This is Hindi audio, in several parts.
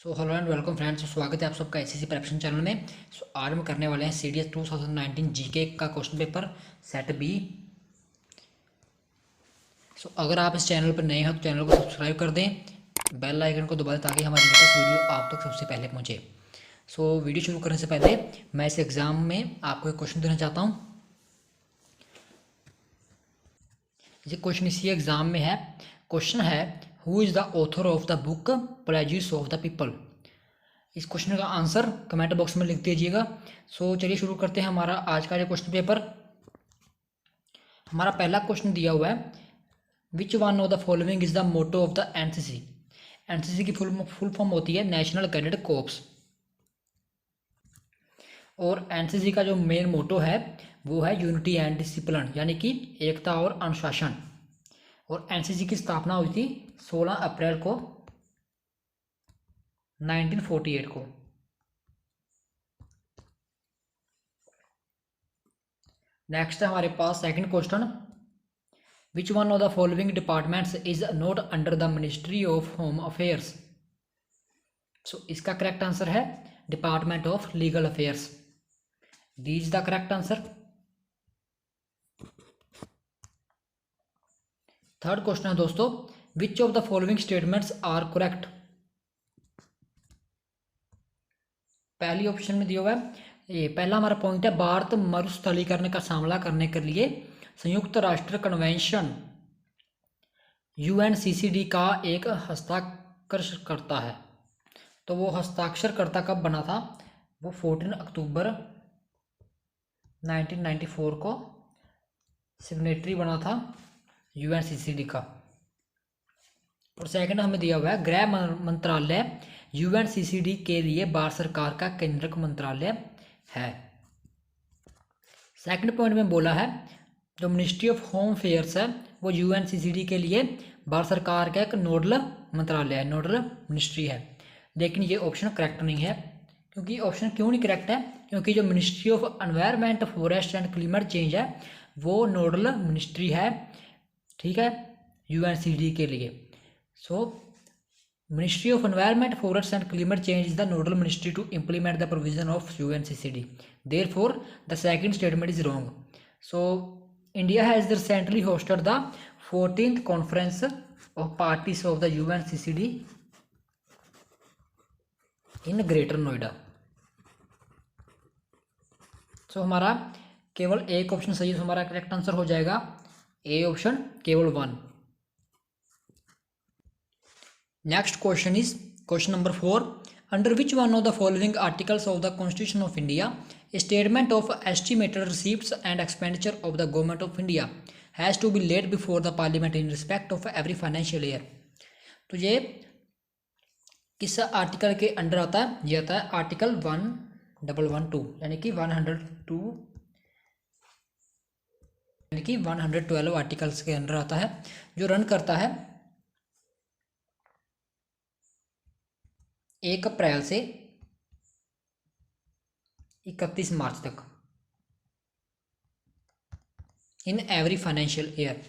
So hello and welcome friends. स्वागत है आप सबका एसएससी प्रिपरेशन चैनल में। आज हम करने वाले हैं सीडीएस 2019 जीके का क्वेश्चन पेपर सेट बी। अगर आप इस चैनल पर नए हैं तो चैनल को सब्सक्राइब कर दें, बेल आइकन को दबा दें ताकि हमारी लेटेस्ट वीडियो आप तक सबसे पहले पहुंचे। वीडियो शुरू करने से पहले मैं इस एग्ज़ाम में आपको एक क्वेश्चन देना चाहता हूँ। ये क्वेश्चन इसी एग्ज़ाम में है। क्वेश्चन है, who is the author of the book pleasures of the people. इस क्वेश्चन का आंसर कमेंट बॉक्स में लिख दीजिएगा। चलिए शुरू करते हैं हमारा आज का जो क्वेश्चन पेपर। हमारा पहला क्वेश्चन दिया हुआ है, which one of the following is the motto of the NCC. NCC की फुल फॉर्म होती है नेशनल कैडेट कोर्प्स, और एनसीसी का जो मेन मोटो है वो है यूनिटी एंड डिसिप्लिन, यानी कि एकता और अनुशासन। और एनसीसी की स्थापना हुई थी 16 अप्रैल को 1948 को। नेक्स्ट है हमारे पास second question, which one of the following departments is not under the ministry of home affairs. इसका करेक्ट आंसर है department of legal affairs. D is the correct answer. Third question है दोस्तों, which of the following statements are correct. पहली ऑप्शन में दिया हुआ है, ये पहला हमारा पॉइंट है, भारत मरुस्थलीकरण का सामना करने के लिए संयुक्त राष्ट्र कन्वेंशन यूएनसीसीडी का एक हस्ताक्षर करता है। तो वो हस्ताक्षरकर्ता कब बना था, वो 14 अक्टूबर 1994 को सिग्नेटरी बना था यूएनसीसीडी का। और सेकंड हमें दिया हुआ है, गृह मंत्रालय यूएनसीसीडी के लिए भारत सरकार का केंद्रक मंत्रालय है। सेकंड पॉइंट में बोला है, जो मिनिस्ट्री ऑफ होम अफेयर्स है वो यूएनसीसीडी के लिए भारत सरकार का एक नोडल मंत्रालय है, नोडल मिनिस्ट्री है। लेकिन ये ऑप्शन करेक्ट नहीं है। क्योंकि ऑप्शन क्यों नहीं करेक्ट है, क्योंकि जो ministry of environment forest and climate change है वो नोडल मिनिस्ट्री है, ठीक है, यूएनसीडी के लिए। Ministry of Environment, Forests and Climate Change is the nodal ministry to implement the provision of UNCCD. Therefore, the second statement is wrong. India has recently hosted the 14th conference of parties of the UNCCD in Greater Noida. हमारा केवल एक ऑप्शन सही है, हमारा करेक्ट आंसर हो जाएगा ए ऑप्शन, केवल 1। Next question is question number 4. Under which one of the following articles of the Constitution of India a statement of estimated receipts and expenditure of the Government of India has to be laid before the Parliament in respect of every financial year? तो ये किस आर्टिकल के अंडर आता है, ये आता है आर्टिकल 1112, यानी कि 102 यानी कि 112 आर्टिकल्स के अंडर आता है, जो रन करता है 1 अप्रैल से 31 मार्च तक इन एवरी फाइनेंशियल ईयर।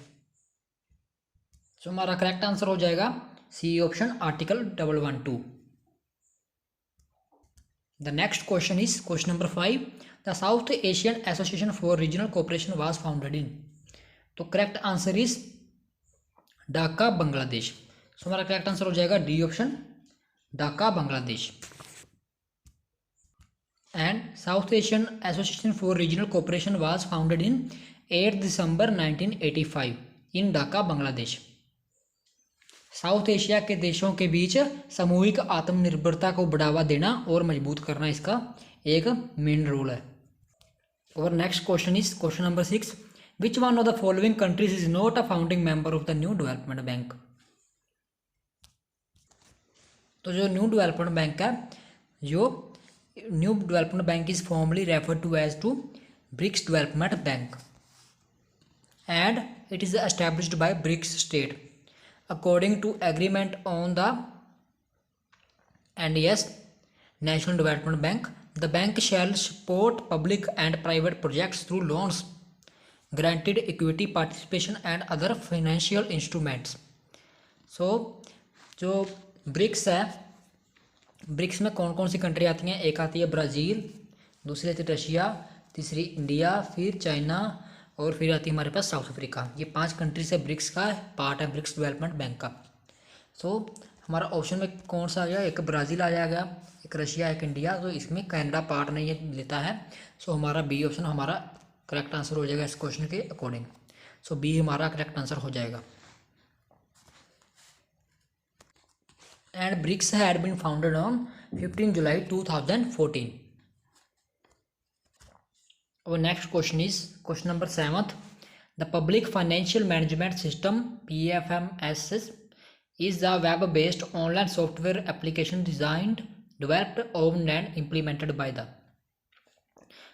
हमारा करेक्ट आंसर हो जाएगा C option, article 112। The next question is question number 5, the South Asian Association for Regional Cooperation was founded in. तो correct answer is Dhaka, Bangladesh. हमारा करेक्ट आंसर हो जाएगा D option, Dhaka, Bangladesh. And South Asian Association for Regional Cooperation was founded in 8 December 1985 in Dhaka, Bangladesh. South Asia के देशों के बीच सामूहिक आत्मनिर्भरता को बढ़ावा देना और मजबूत करना इसका एक मेन रोल है। और next question is question number 6, which one of the following countries is not a founding member of the new development bank. तो जो न्यू डेवलपमेंट बैंक है, जो new development bank is formerly referred to as to BRICS development bank and it is established by BRICS state according to agreement on the NDS national development bank. The bank shall support public and private projects through loans, granted equity participation and other financial instruments. जो ब्रिक्स है ब्रिक्स में कौन कौन सी कंट्री आती हैं? एक आती है ब्राज़ील, दूसरी आती है रशिया, तीसरी इंडिया, फिर चाइना और फिर आती है हमारे पास साउथ अफ्रीका। ये 5 कंट्री से ब्रिक्स का पार्ट है, ब्रिक्स डेवलपमेंट बैंक का। सो हमारा ऑप्शन में कौन सा आ गया? एक ब्राज़ील आ जाएगा, एक रशिया, एक इंडिया। तो इसमें कनाडा पार्ट नहीं है, लेता है। सो हमारा बी ऑप्शन हमारा करेक्ट आंसर हो जाएगा इस क्वेश्चन के अकॉर्डिंग। सो बी हमारा करेक्ट आंसर हो जाएगा। And BRICS had been founded on 15 July 2014। Our next question is question number 7th. The Public Financial Management System (PFMS) is a web-based online software application designed, developed, owned and implemented by the.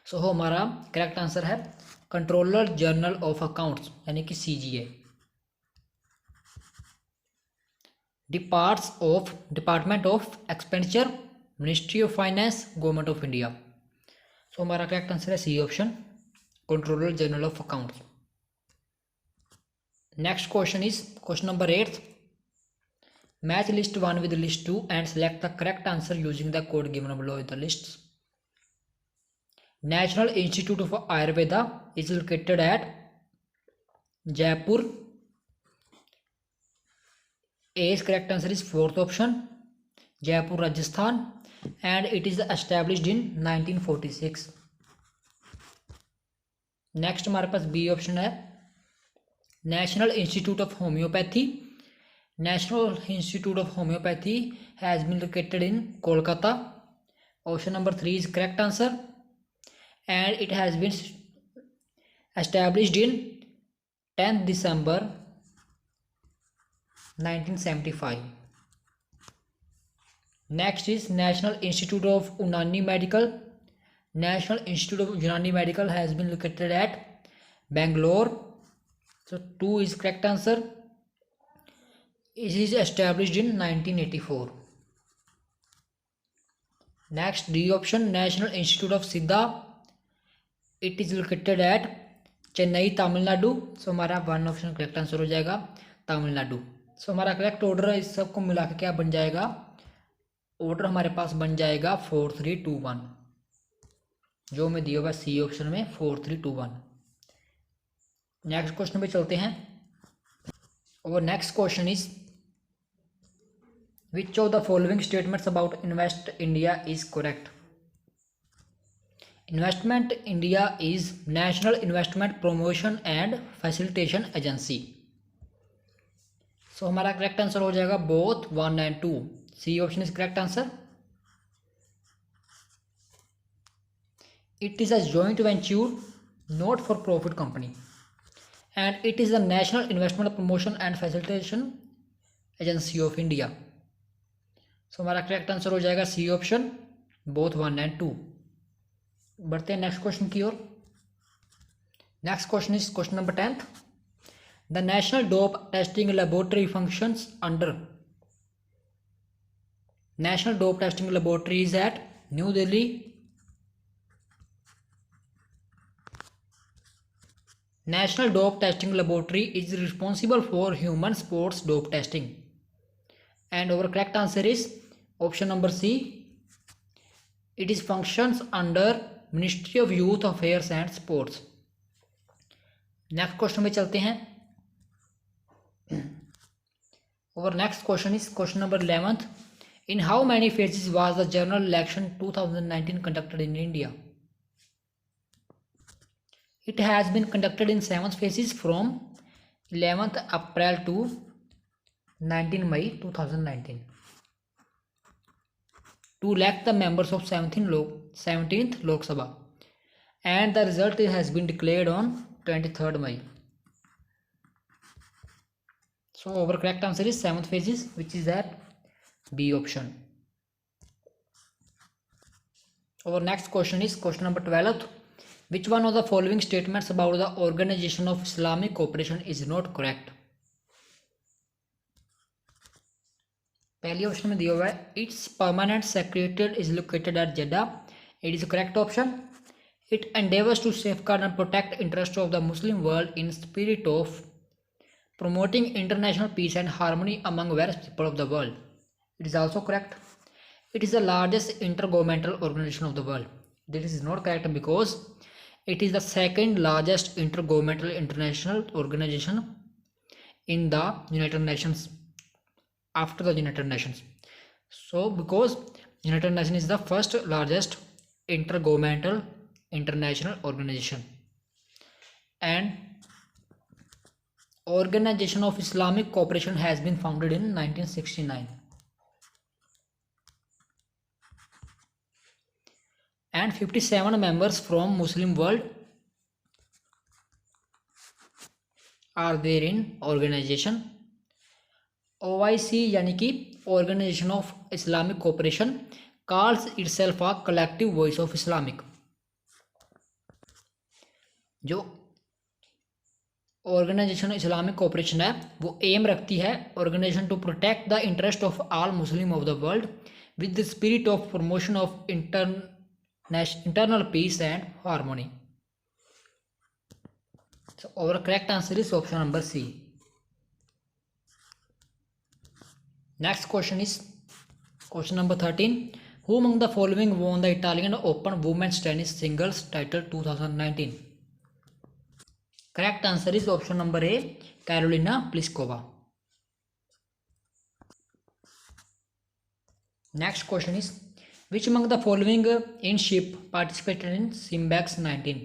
So हमारा करेक्ट आंसर है कंट्रोलर जनरल ऑफ अकाउंट्स यानी कि CGA। Department of expenditure, ministry of finance, government of India. So हमारा करेक्ट आंसर है C option, controller general of accounts. Next question is question number 8। Match list 1 with list 2 and select the correct answer using the code given below the lists. National Institute of Ayurveda is located at Jaipur. A's correct answer is 4th option, Jaipur, Rajasthan, and it is established in 1946. Next हमारे पास बी ऑप्शन है national institute of homeopathy. National institute of homeopathy has been located in Kolkata. Option number 3 is correct answer and it has been established in 10th December 1975. Next is National Institute of Unani Medical. National Institute of Unani Medical has been located at Bangalore. So 2 is correct answer. It is established in 1984. Next D option, National Institute of Siddha. It is located at Chennai, Tamil Nadu. So हमारा 1 ऑप्शन करेक्ट आंसर हो जाएगा तमिलनाडु। सो हमारा करेक्ट ऑर्डर इस सब को मिला के क्या बन जाएगा? ऑर्डर हमारे पास बन जाएगा 4 3 2 1, जो मैं दिया हुआ सी ऑप्शन में 4 3 2 1। नेक्स्ट क्वेश्चन पे चलते हैं और next question is which of the following statements about invest India is correct? Investment India is national investment promotion and facilitation agency. So हमारा करेक्ट आंसर हो जाएगा both 1 and 2। C option is correct answer. It is a joint venture not for profit company and it is the national investment promotion and facilitation agency of India. So हमारा करेक्ट आंसर हो जाएगा सी ऑप्शन, बोथ 1 एंड 2। बढ़ते हैं नेक्स्ट क्वेश्चन की ओर। Next question is question number 10th। The national dope testing laboratory functions under. National dope testing laboratory is at New Delhi. National dope testing laboratory is responsible for human sports dope testing and our correct answer is option number C. It is functions under ministry of youth affairs and sports. Next question में चलते हैं और next question is question number 11th। In how many phases was the general election 2019 conducted in India? It has been conducted in 7 phases from 11th April to 19 May 2019 to elect the members of 17th Lok Sabha, and the result has been declared on 23rd May. So our correct answer is 7th phases, which is at B option. Our next question is question number 12th. Which one of the following statements about the Organization of Islamic Cooperation is not correct? पहली ऑप्शन में दिया हुआ है its permanent secretariat is located at Jeddah. It is correct option. It endeavours to safeguard and protect interest of the Muslim world in spirit of promoting international peace and harmony among various people of the world. It is also correct. It is the largest intergovernmental organization of the world. This is not correct because it is the second largest intergovernmental international organization in the United Nations after the United Nations. So because United Nations is the first largest intergovernmental international organization, and Organization of Islamic Cooperation has been founded in 1969, and 57 members from Muslim world are there in organization. OIC यानी कि Organization of Islamic Cooperation calls itself a collective voice of Islamic. जो ऑर्गेनाइजेशन इस्लामिक कोऑपरेशन है वो एम रखती है organization to protect the interest of all Muslim of the world with the spirit of promotion of internal peace and harmony. So our correct answer is option number C. Next question is question number 13. Who among the following won the Italian Open Women's Tennis Singles title 2019? Correct answer is option number A, Karolina Pliskova. Next question is which among the following in ship participated in Simbex 19?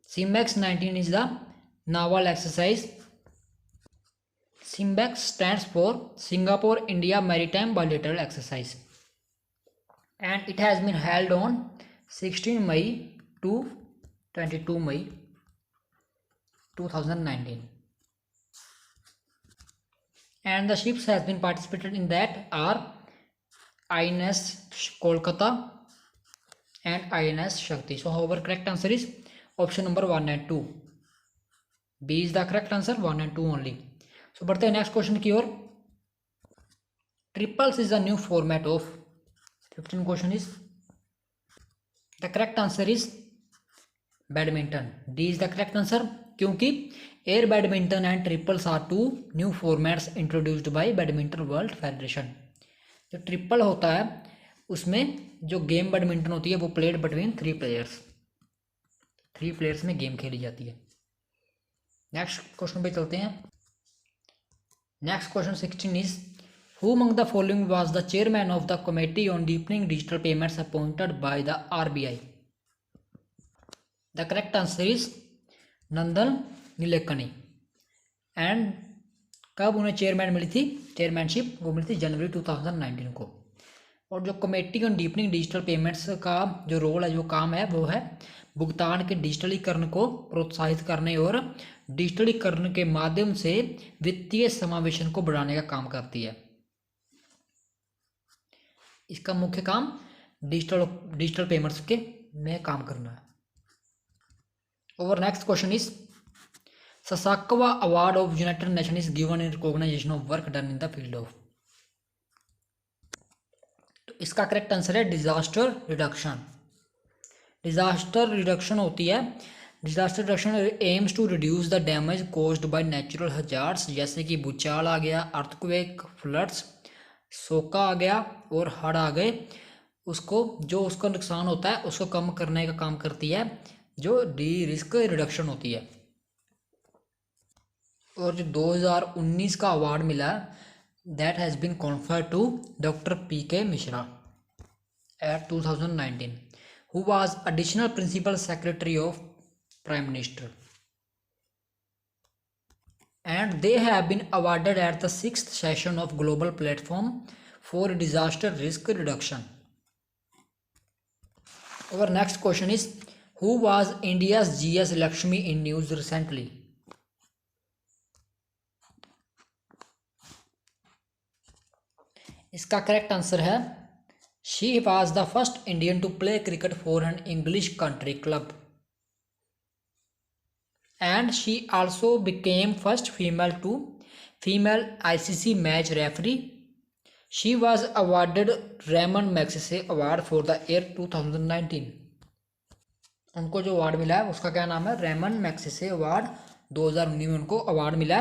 Simbex 19 is the naval exercise. Simbex stands for Singapore India Maritime Bilateral Exercise, and it has been held on 16 May to 22 May 2019. And the ships has been participated in that are INS Kolkata and INS Shakti. So our correct answer is option number 1 and 2. B is the correct answer, 1 and 2 only. So बढ़ते हैं नेक्स्ट क्वेश्चन की ओर. Triples is a new format of 15 question is the correct answer is badminton. D is the correct answer क्योंकि air badminton and triples are two new formats introduced by badminton world federation. जो ट्रिपल होता है उसमें जो गेम बैडमिंटन होती है वो प्लेड बिटवीन 3 प्लेयर्स. 3 प्लेयर्स में गेम खेली जाती है. नेक्स्ट क्वेश्चन पे चलते हैं. Next question 16 is who among the following was the chairman of the committee on deepening digital payments appointed by the RBI? The correct answer is Nandan Nilekani. And कब उन्हें चेयरमैन मिली थी, चेयरमैनशिप वो मिली थी जनवरी 2019 को. और जो committee on deepening digital payments का जो रोल है, जो काम है, वो है भुगतान के डिजिटलीकरण को प्रोत्साहित करने और डिजिटलीकरण के माध्यम से वित्तीय समावेशन को बढ़ाने का काम करती है. इसका मुख्य काम डिजिटल पेमेंट्स के में काम करना है. और next question is Sasakawa award of United Nation is given in recognisation of work done in the field of. तो इसका करेक्ट आंसर है डिजास्टर रिडक्शन. डिजास्टर रिडक्शन होती है, disaster reduction aims to reduce the damage caused by natural hazards, जैसे कि भूचाल आ गया, अर्थक्वेक, फ्लड्स, सोका आ गया और हड़ आ गए. उसको जो उसका नुकसान होता है उसको कम करने का काम करती है जो डी रिस्क रिडक्शन होती है. और जो 2019 का अवार्ड मिला that has been conferred to doctor PK Mishra at 2019 who was additional principal secretary of Prime Minister, and they have been awarded at the 6th session of Global Platform for Disaster Risk Reduction. Our next question is who was India's GS Lakshmi in news recently? इसका करेक्ट आंसर है she was the first Indian to play cricket for an English country club, and she also became first female ICC match referee. She was awarded Raymond Magsaysay Award for the year 2019. उनको जो अवार्ड मिला है उसका क्या नाम है, रेमन मैग्सेसे अवार्ड. 2019 में उनको अवार्ड मिला.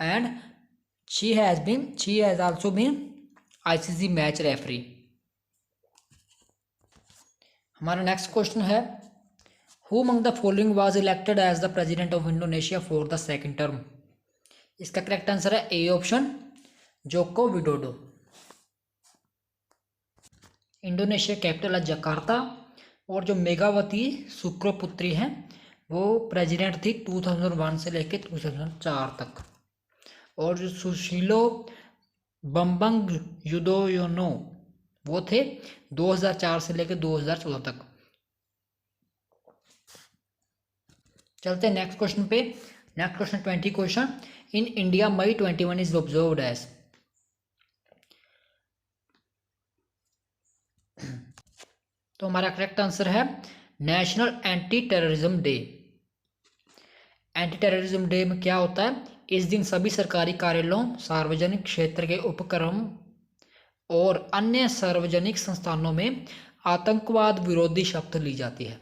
And she has also been ICC match referee. हमारा नेक्स्ट क्वेश्चन है, who among the following was elected as the president of Indonesia for the second term. इसका करेक्ट आंसर है A option, Joko Widodo. Indonesia capital है जकार्ता, और जो मेघावती सुक्रोपुत्री हैं वो प्रेसिडेंट थी 2001 से लेकर 2004 तक, और जो सुशीलो बम्बंग युदोयोनो वो थे 2004 से लेकर 2014 तक। चलते हैं नेक्स्ट क्वेश्चन पे। Next question 20 question, in India May 21 is observed as. तो हमारा करेक्ट आंसर है national anti terrorism day. Anti terrorism day में क्या होता है, इस दिन सभी सरकारी कार्यालयों, सार्वजनिक क्षेत्र के उपक्रम और अन्य सार्वजनिक संस्थानों में आतंकवाद विरोधी शपथ ली जाती है।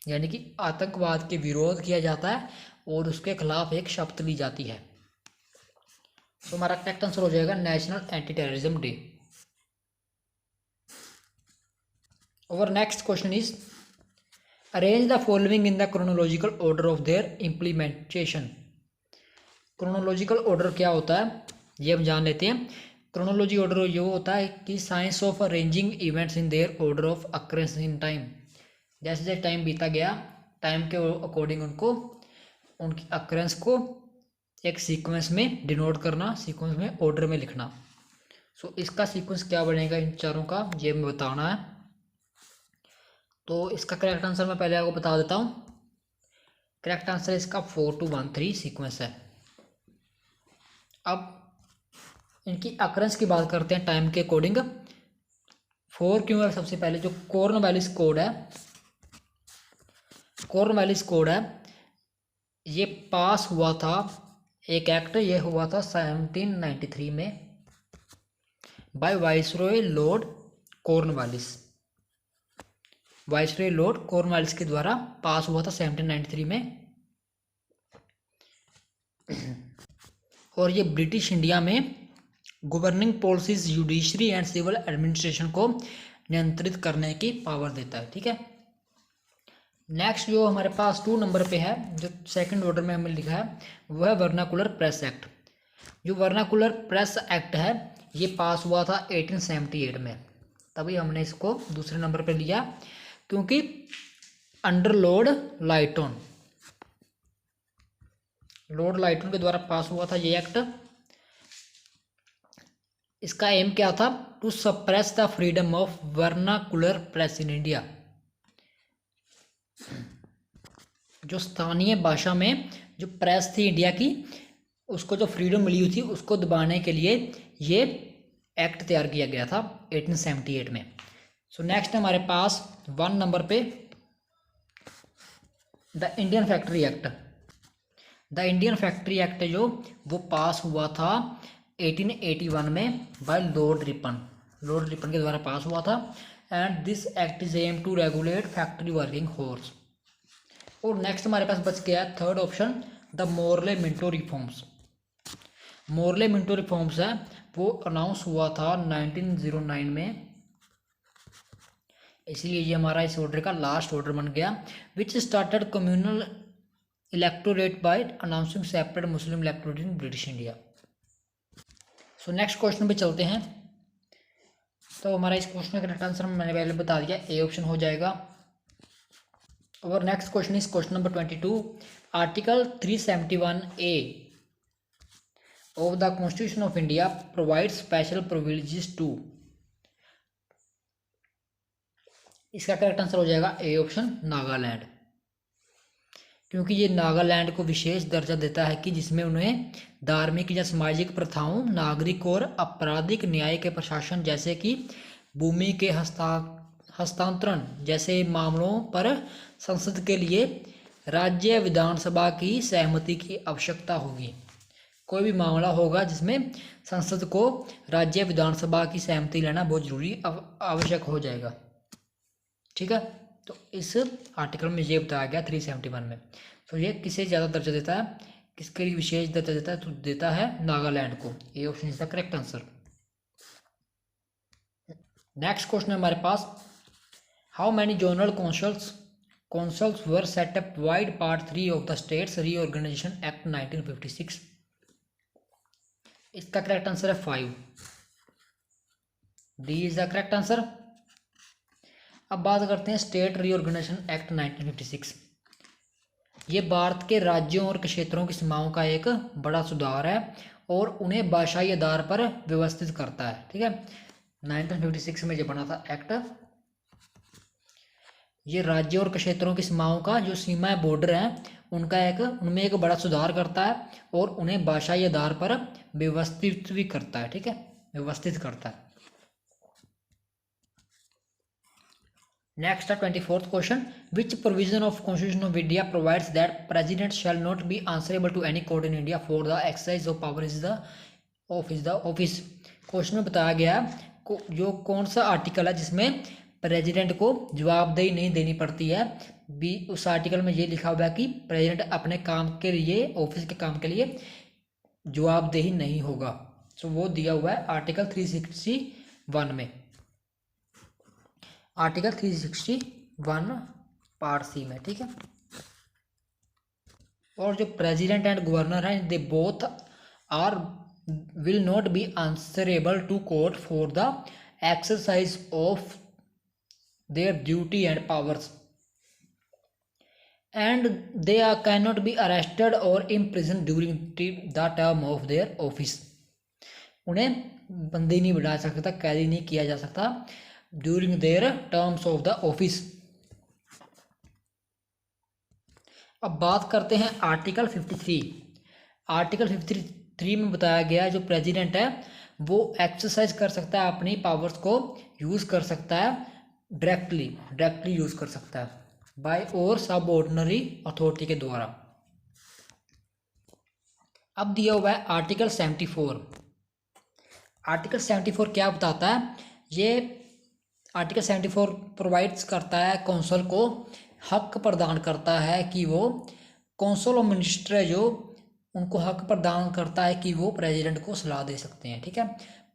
यानी कि आतंकवाद के विरोध किया जाता है और उसके खिलाफ एक शपथ ली जाती है। तो हमारा करेक्ट आंसर हो जाएगा national anti terrorism day. Our next question is, arrange the following in the chronological order of their implementation। Chronological order क्या होता है ये हम जान लेते हैं। क्रोनोलॉजी ऑर्डर ये होता है कि science of arranging events in their order of occurrences in time. जैसे जैसे टाइम बीता गया, टाइम के अकॉर्डिंग उनको उनकी अक्रेंस को एक सीक्वेंस में डिनोट करना, सीक्वेंस में ऑर्डर में लिखना। सो इसका सीक्वेंस क्या बनेगा इन चारों का, ये मैं बताना है। तो इसका करेक्ट आंसर मैं पहले आपको बता देता हूँ। करेक्ट आंसर इसका 4 2 1 3 सीक्वेंस है। अब इनकी अकरेंस की बात करते हैं टाइम के अकॉर्डिंग। 4 क्यों है, सबसे पहले जो कॉर्नवालिस कोड है, कॉर्नवालिस कोड है, ये पास हुआ था एक एक्ट, ये हुआ था 1793 में by viceroy Lord Cornwallis. Viceroy Lord Cornwallis के द्वारा पास हुआ था 1793 में। और ये ब्रिटिश इंडिया में governing policies, judiciary and civil administration को नियंत्रित करने की पावर देता है। ठीक है, नेक्स्ट जो हमारे पास 2 नंबर पे है, जो सेकंड ऑर्डर में हमें लिखा है, वो है वर्नाकुलर प्रेस एक्ट। जो वर्नाकुलर प्रेस एक्ट है ये पास हुआ था 1878 में, तभी हमने इसको दूसरे नंबर पे लिया, क्योंकि अंडर लॉर्ड लाइटन के द्वारा पास हुआ था ये एक्ट। इसका एम क्या था, to suppress the freedom of vernacular press in India. जो स्थानीय भाषा में जो प्रेस थी इंडिया की, उसको जो फ्रीडम मिली हुई थी उसको दबाने के लिए ये एक्ट तैयार किया गया था 1878 में। सो नेक्स्ट हमारे पास 1 नंबर पे the Indian factory act. The Indian factory act जो वो पास हुआ था 1881 में बाय लॉर्ड रिपन के द्वारा पास हुआ था। And this act is aim to regulate factory working hours. और नेक्स्ट हमारे पास बच गया third option, the Morley Minto reforms. Morley Minto reforms है वो अनाउंस हुआ था 1909 में, इसलिए ये हमारा इस ऑर्डर का लास्ट ऑर्डर बन गया। Which started communal electorate by announcing separate Muslim electorate in British India. So next question पे चलते हैं। तो हमारा इस क्वेश्चन का करेक्ट आंसर मैंने पहले बता दिया, ए ऑप्शन हो जाएगा। और next question is question number 22, article 371A of the Constitution of India provides special privileges to। इसका करेक्ट आंसर हो जाएगा ए ऑप्शन, नागालैंड, क्योंकि ये नागालैंड को विशेष दर्जा देता है कि जिसमें उन्हें धार्मिक या सामाजिक प्रथाओं, नागरिक और आपराधिक न्याय के प्रशासन जैसे कि भूमि के हस्तांतरण जैसे मामलों पर संसद के लिए राज्य विधानसभा की सहमति की आवश्यकता होगी। कोई भी मामला होगा जिसमें संसद को राज्य विधानसभा की सहमति लेना बहुत जरूरी आवश्यक हो जाएगा। ठीक है, तो इस आर्टिकल में ये बताया गया 371 में। तो ये किसे ज़्यादा दर्जा देता है, किसके लिए विशेष दर्जा देता है? तो देता है नागालैंड को। ये option is the correct answer. Next question है हमारे पास, how many zonal councils were set up vide part 3 of the states reorganisation act 1956? इसका करेक्ट आंसर है 5। D is the correct answer. अब बात करते हैं स्टेट रीऑर्गेनाइजेशन एक्ट 1956। ये भारत के राज्यों और क्षेत्रों की सीमाओं का एक बड़ा सुधार है और उन्हें भाषाई आधार पर व्यवस्थित करता है। ठीक है, 1956 में जो बना था एक्ट, ये राज्यों और क्षेत्रों की सीमाओं का जो सीमा बॉर्डर है उनमें एक बड़ा सुधार करता है और उन्हें भाषाई आधार पर व्यवस्थित भी करता है। ठीक है, व्यवस्थित करता है। नेक्स्ट है 24th question, which provision of constitution of India provides that president shall not be answerable to any court in India for the exercise of power is the office. Question में बताया गया जो कौन सा आर्टिकल है जिसमें प्रेसिडेंट को जवाबदेही नहीं देनी पड़ती है। बी उस आर्टिकल में ये लिखा हुआ है कि प्रेसिडेंट अपने काम के लिए, ऑफिस के काम के लिए जवाबदेही नहीं होगा। सो वो दिया हुआ है आर्टिकल 361 में, आर्टिकल 361 पार्ट सी में। ठीक है, और जो प्रेसिडेंट एंड गवर्नर हैं they both are will not be answerable to court for the exercise of their duty and powers and they can not be arrested or imprison during the term of their office. उन्हें बंदी नहीं बिठा सकता, कैदी नहीं किया जा सकता during their terms of the office. अब बात करते हैं आर्टिकल 53। आर्टिकल 53 में बताया गया है जो प्रेसिडेंट है वो एक्सरसाइज कर सकता है, अपनी पावर्स को यूज कर सकता है, डायरेक्टली यूज कर सकता है बाय और सब ऑर्डिनरी अथॉरिटी के द्वारा। अब दिया हुआ है आर्टिकल 74। आर्टिकल 74 क्या बताता है? ये आर्टिकल 74 प्रोवाइड्स करता है, कौंसल को हक प्रदान करता है कि वो कौंसल ऑफ मिनिस्टर है जो उनको हक प्रदान करता है कि वो प्रेसिडेंट को सलाह दे सकते हैं। ठीक है,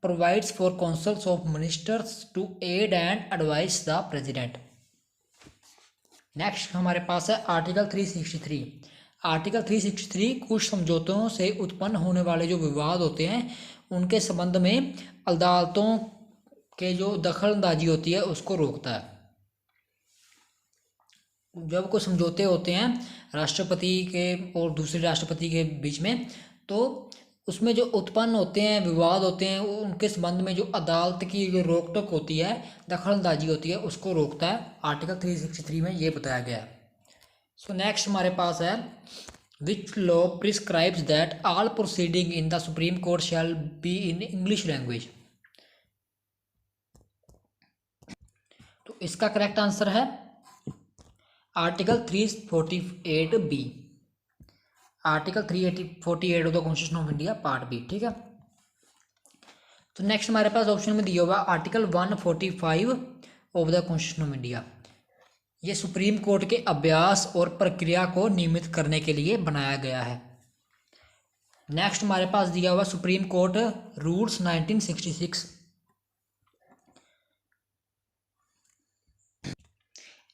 provides for councils of ministers to aid and advice the president. Next हमारे पास है आर्टिकल 363। आर्टिकल 363 कुछ समझौतों से उत्पन्न होने वाले जो विवाद होते हैं उनके संबंध में अदालतों के जो दखल अंदाजी होती है उसको रोकता है। जब कोई समझौते होते हैं राष्ट्रपति के और दूसरे राष्ट्रपति के बीच में, तो उसमें जो उत्पन्न होते हैं विवाद होते हैं उनके संबंध में जो अदालत की जो रोक टोक होती है, दखल अंदाजी होती है, उसको रोकता है। आर्टिकल 363 में ये बताया गया है। सो नेक्स्ट हमारे पास है which law prescribes that all proceeding in the supreme court shall be in English language. तो इसका करेक्ट आंसर है article 348 B, article 348 of the constitution of India part B. ठीक है, तो नेक्स्ट हमारे पास ऑप्शन में दिया हुआ article 145 of the constitution of India. ये सुप्रीम कोर्ट के अभ्यास और प्रक्रिया को नियमित करने के लिए बनाया गया है। नेक्स्ट हमारे पास दिया हुआ सुप्रीम कोर्ट रूल्स 1966।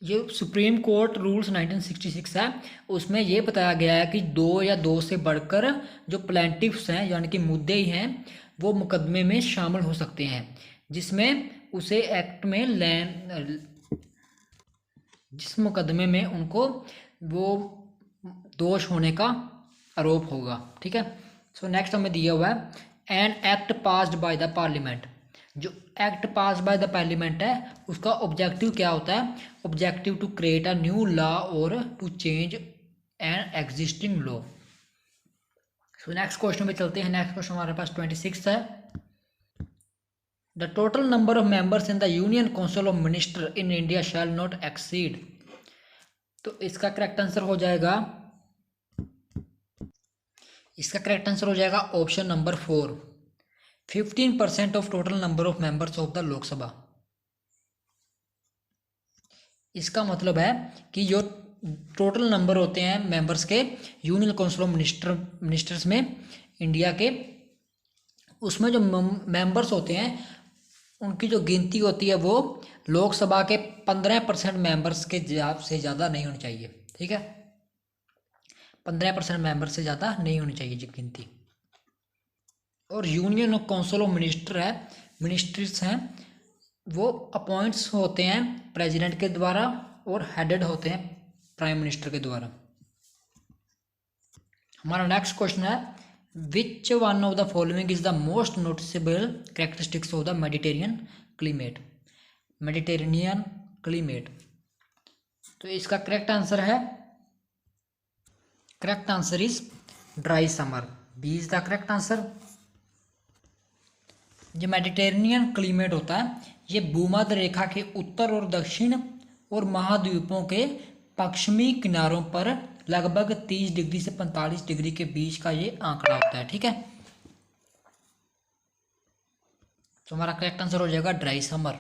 ये सुप्रीम कोर्ट रूल्स 1966 है, उसमें ये बताया गया है कि 2 या 2 से बढ़कर जो प्लेंटिफ्स हैं यानी कि मुद्दई हैं वो मुकदमे में शामिल हो सकते हैं जिसमें उसे एक्ट में जिस मुकदमे में उनको वो दोष होने का आरोप होगा। ठीक है, सो नेक्स्ट हमें दिया हुआ है an act passed by the parliament. जो act pass by the parliament है उसका ऑब्जेक्टिव क्या होता है? Objective to create a new law or to change an existing law. So next question में चलते हैं। नेक्स्ट क्वेश्चन हमारे पास 26 है, the total number of members in the union council of minister in India shall not exceed. तो इसका करेक्ट आंसर हो जाएगा option number 4, 15% of total number of members of the Lok Sabha. इसका मतलब है कि जो टोटल नंबर होते हैं मेंबर्स के यूनियन काउंसिल ऑफ मिनिस्टर्स में इंडिया के, उसमें जो मेंबर्स होते हैं उनकी जो गिनती होती है वो लोकसभा के 15% मेंबर्स के से ज़्यादा नहीं होनी चाहिए। ठीक है, 15% मेंबर से ज़्यादा नहीं होनी चाहिए जी गिनती। और यूनियन काउंसिल ऑफ मिनिस्टर्स हैं वो अपॉइंट्स होते हैं प्रेसिडेंट के द्वारा और हेडेड होते हैं प्राइम मिनिस्टर के द्वारा। हमारा नेक्स्ट क्वेश्चन है which one of the following is the most noticeable characteristics of the Mediterranean climate. Mediterranean climate, तो इसका correct answer is dry summer. B is the correct answer. जो मेडिटेरेनियन क्लाइमेट होता है ये भूमध्य रेखा के उत्तर और दक्षिण और महाद्वीपों के पश्चिमी किनारों पर लगभग 30 डिग्री से 45 डिग्री के बीच का ये आंकड़ा होता है। ठीक है, तो हमारा करेक्ट आंसर हो जाएगा ड्राई समर।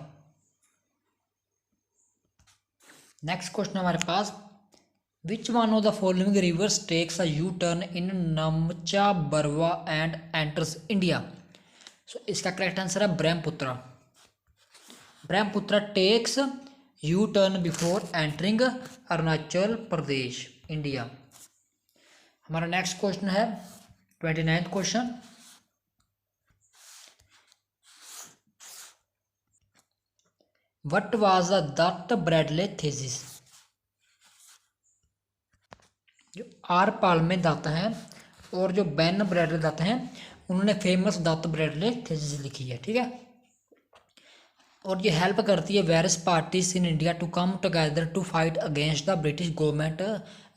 नेक्स्ट क्वेश्चन हमारे पास which one of the following rivers takes a U turn in Namcha Barwa and enters India. So इसका करेक्ट आंसर है Brahmaputra. Brahmaputra takes U turn before entering Arunachal Pradesh India. हमारा नेक्स्ट क्वेश्चन है 29th question. What was the Dutt Bradley thesis. जो आर पाल्मे दत्त हैं और जो बेन ब्रैडले दत्त हैं उन्होंने फेमस दत्त ब्रैडले थीसिस लिखी है। ठीक है, और ये हेल्प करती है various parties in India to come together to fight against the British government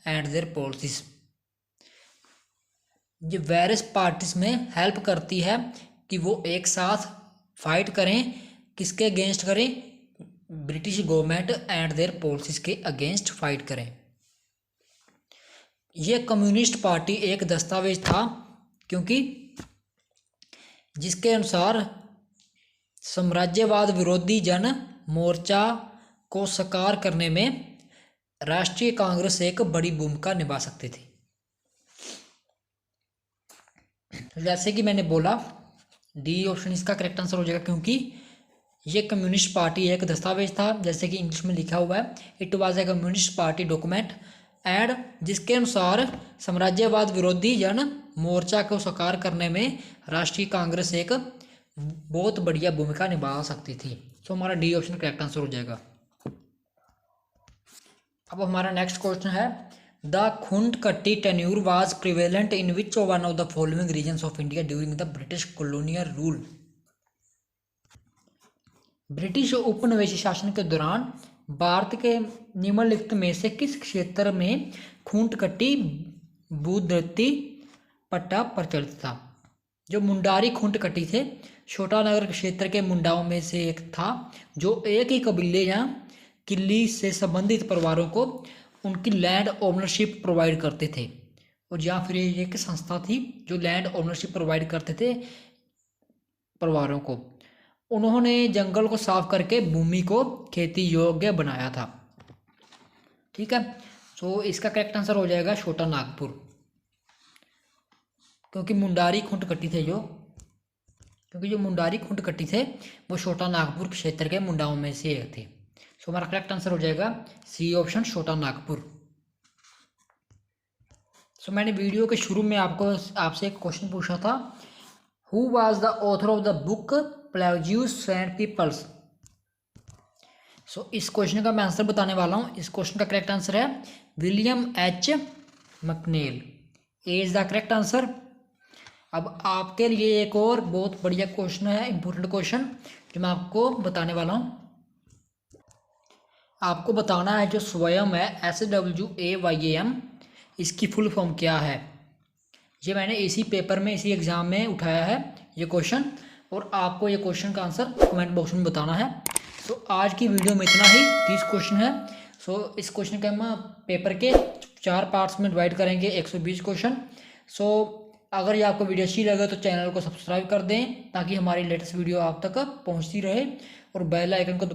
and their policies. ये वेरियस पार्टीज में हेल्प करती है कि वो एक साथ फाइट करें, किसके अगेंस्ट करें, British government and their policies के अगेंस्ट फाइट करें। ये कम्युनिस्ट पार्टी एक दस्तावेज था क्योंकि जिसके अनुसार साम्राज्यवाद विरोधी जन मोर्चा को साकार करने में राष्ट्रीय कांग्रेस एक बड़ी भूमिका निभा सकती थी। जैसे कि मैंने बोला डी ऑप्शन इसका करेक्ट आंसर हो जाएगा क्योंकि ये कम्युनिस्ट पार्टी एक दस्तावेज था, जैसे कि इंग्लिश में लिखा हुआ है it was a communist party document and जिसके अनुसार साम्राज्यवाद विरोधी जन मोर्चा को साकार करने में राष्ट्रीय कांग्रेस एक बहुत बढ़िया भूमिका निभा सकती थी। तो हमारा डी ऑप्शन करेक्ट आंसर हो जाएगा। अब हमारा नेक्स्ट क्वेश्चन है the Khuntkatti tenure was prevalent in which one of the following regions of India during the British colonial rule. British उपनिवेशी शासन के दौरान भारत के निम्नलिखित में से किस क्षेत्र में खुंडकट्टी भूधृति पट्टा प्रचलित था। जो मुंडारी खुंडकट्टी थे छोटानगर क्षेत्र के मुंडाओं में से एक था जो एक ही कबीले या किले से संबंधित परिवारों को उनकी लैंड ओनरशिप प्रोवाइड करते थे, और या फिर ये एक संस्था थी जो लैंड ओनरशिप प्रोवाइड करते थे परिवारों को। उन्होंने जंगल को साफ करके भूमि को खेती योग्य बनाया था। ठीक है, तो इसका करेक्ट आंसर हो जाएगा छोटा नागपुर, क्योंकि मुंडारी खुंडकट्टी थे जो मुंडारी खुंडकट्टी थे वो छोटा नागपुर क्षेत्र के मुंडाओं में से एक थे। सो हमारा करेक्ट आंसर हो जाएगा सी ऑप्शन छोटा नागपुर। सो मैंने वीडियो के शुरू में आपसे एक क्वेश्चन पूछा था who was the author of the book Plagues and Peoples. सो इस क्वेश्चन का मैं आंसर बताने वाला हूँ। इस क्वेश्चन का करेक्ट आंसर है William H McNeill. A is the correct answer. अब आपके लिए एक और बहुत बढ़िया क्वेश्चन है, इंपॉर्टेंट क्वेश्चन जो मैं आपको बताने वाला हूँ। आपको बताना है जो स्वयं है SWAYAM इसकी फुल फॉर्म क्या है। ये मैंने इसी पेपर में इसी एग्ज़ाम में उठाया है ये क्वेश्चन, और आपको ये क्वेश्चन का आंसर कमेंट बॉक्स में बताना है। तो आज की वीडियो में इतना ही, 30 क्वेश्चन है। सो इस क्वेश्चन के हम पेपर के 4 पार्ट्स में डिवाइड करेंगे, 120 क्वेश्चन। सो अगर ये आपको वीडियो अच्छी लगे तो चैनल को सब्सक्राइब कर दें ताकि हमारी लेटेस्ट वीडियो आप तक पहुंचती रहे, और बेल आइकन को